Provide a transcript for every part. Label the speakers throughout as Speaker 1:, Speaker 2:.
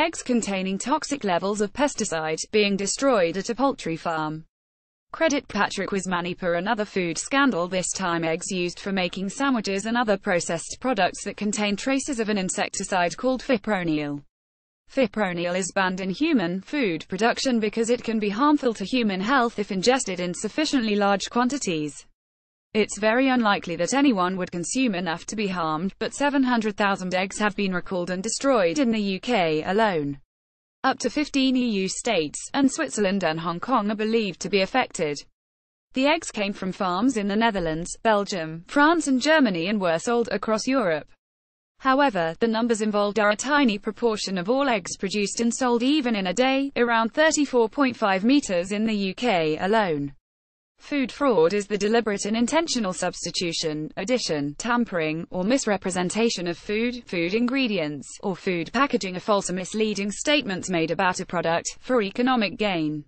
Speaker 1: Eggs containing toxic levels of pesticide, being destroyed at a poultry farm. Credit Patrick Wismanipa. Another food scandal, this time eggs used for making sandwiches and other processed products that contain traces of an insecticide called fipronil. Fipronil is banned in human food production because it can be harmful to human health if ingested in sufficiently large quantities. It's very unlikely that anyone would consume enough to be harmed, but 700,000 eggs have been recalled and destroyed in the UK alone. Up to 15 EU states, and Switzerland and Hong Kong are believed to be affected. The eggs came from farms in the Netherlands, Belgium, France and Germany and were sold across Europe. However, the numbers involved are a tiny proportion of all eggs produced and sold even in a day, around 34.5 meters in the UK alone. Food fraud is the deliberate and intentional substitution, addition, tampering, or misrepresentation of food, food ingredients, or food packaging of false or misleading statements made about a product, for economic gain.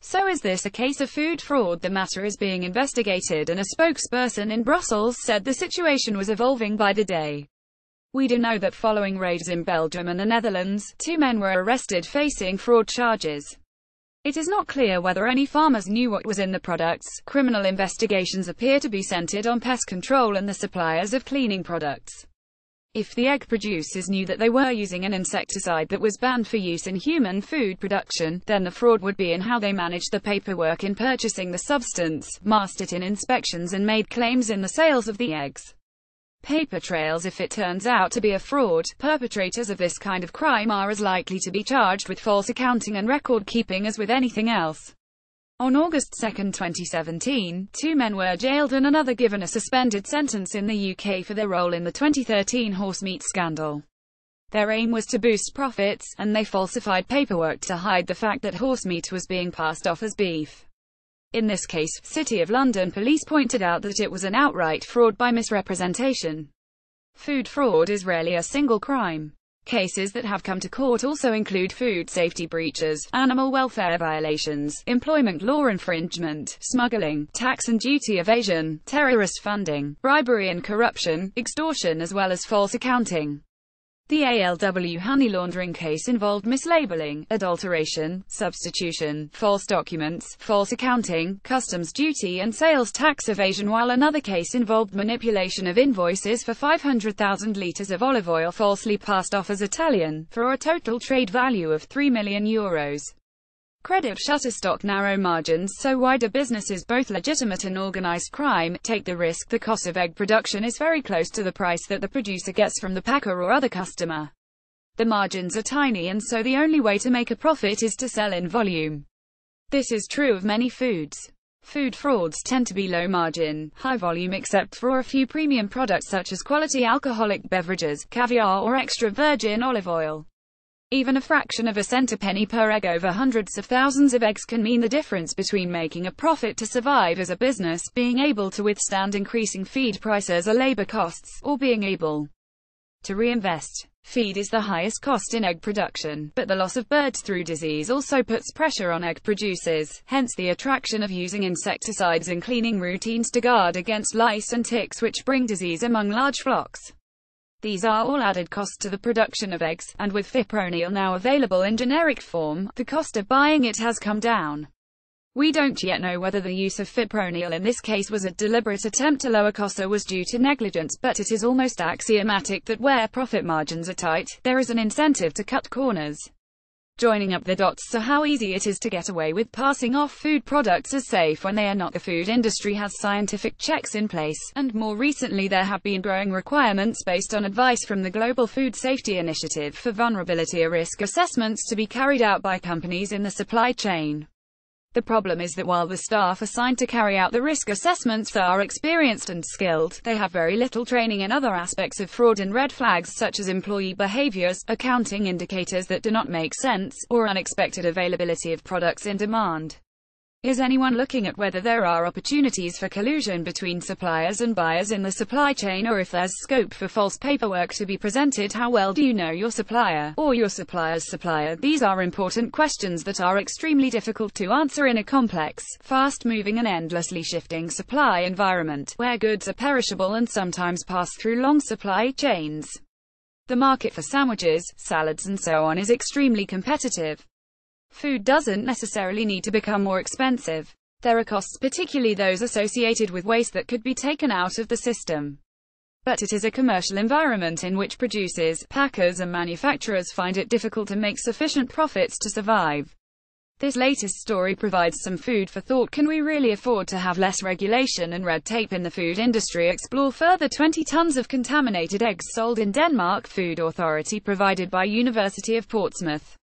Speaker 1: So is this a case of food fraud? The matter is being investigated, and a spokesperson in Brussels said the situation was evolving by the day. We do know that following raids in Belgium and the Netherlands, 2 men were arrested facing fraud charges. It is not clear whether any farmers knew what was in the products. Criminal investigations appear to be centered on pest control and the suppliers of cleaning products. If the egg producers knew that they were using an insecticide that was banned for use in human food production, then the fraud would be in how they managed the paperwork in purchasing the substance, masked it in inspections and made claims in the sales of the eggs. Paper trails. If it turns out to be a fraud, perpetrators of this kind of crime are as likely to be charged with false accounting and record keeping as with anything else. On August 2, 2017, 2 men were jailed and another given a suspended sentence in the UK for their role in the 2013 horsemeat scandal. Their aim was to boost profits, and they falsified paperwork to hide the fact that horsemeat was being passed off as beef. In this case, City of London police pointed out that it was an outright fraud by misrepresentation. Food fraud is rarely a single crime. Cases that have come to court also include food safety breaches, animal welfare violations, employment law infringement, smuggling, tax and duty evasion, terrorist funding, bribery and corruption, extortion as well as false accounting. The ALW honey laundering case involved mislabeling, adulteration, substitution, false documents, false accounting, customs duty and sales tax evasion, while another case involved manipulation of invoices for 500,000 litres of olive oil falsely passed off as Italian, for a total trade value of €3 million. Credit Shutterstock. Narrow margins so wider businesses, both legitimate and organized crime, take the risk. The cost of egg production is very close to the price that the producer gets from the packer or other customer. The margins are tiny, and so the only way to make a profit is to sell in volume. This is true of many foods. Food frauds tend to be low margin, high volume, except for a few premium products such as quality alcoholic beverages, caviar or extra virgin olive oil. Even a fraction of a cent a penny per egg over hundreds of thousands of eggs can mean the difference between making a profit to survive as a business, being able to withstand increasing feed prices or labor costs, or being able to reinvest. Feed is the highest cost in egg production, but the loss of birds through disease also puts pressure on egg producers, hence the attraction of using insecticides in cleaning routines to guard against lice and ticks which bring disease among large flocks. These are all added costs to the production of eggs, and with fipronil now available in generic form, the cost of buying it has come down. We don't yet know whether the use of fipronil in this case was a deliberate attempt to lower costs or was due to negligence, but it is almost axiomatic that where profit margins are tight, there is an incentive to cut corners. Joining up the dots. So how easy it is to get away with passing off food products as safe when they are not. The food industry has scientific checks in place, and more recently there have been growing requirements based on advice from the Global Food Safety Initiative for vulnerability risk assessments to be carried out by companies in the supply chain. The problem is that while the staff assigned to carry out the risk assessments are experienced and skilled, they have very little training in other aspects of fraud and red flags such as employee behaviors, accounting indicators that do not make sense, or unexpected availability of products in demand. Is anyone looking at whether there are opportunities for collusion between suppliers and buyers in the supply chain, or if there's scope for false paperwork to be presented? How well do you know your supplier, or your supplier's supplier? These are important questions that are extremely difficult to answer in a complex, fast-moving and endlessly shifting supply environment, where goods are perishable and sometimes pass through long supply chains. The market for sandwiches, salads and so on is extremely competitive. Food doesn't necessarily need to become more expensive. There are costs, particularly those associated with waste, that could be taken out of the system. But it is a commercial environment in which producers, packers and manufacturers find it difficult to make sufficient profits to survive. This latest story provides some food for thought. Can we really afford to have less regulation and red tape in the food industry? Explore further. 20 tons of contaminated eggs sold in Denmark. Food authority provided by University of Portsmouth.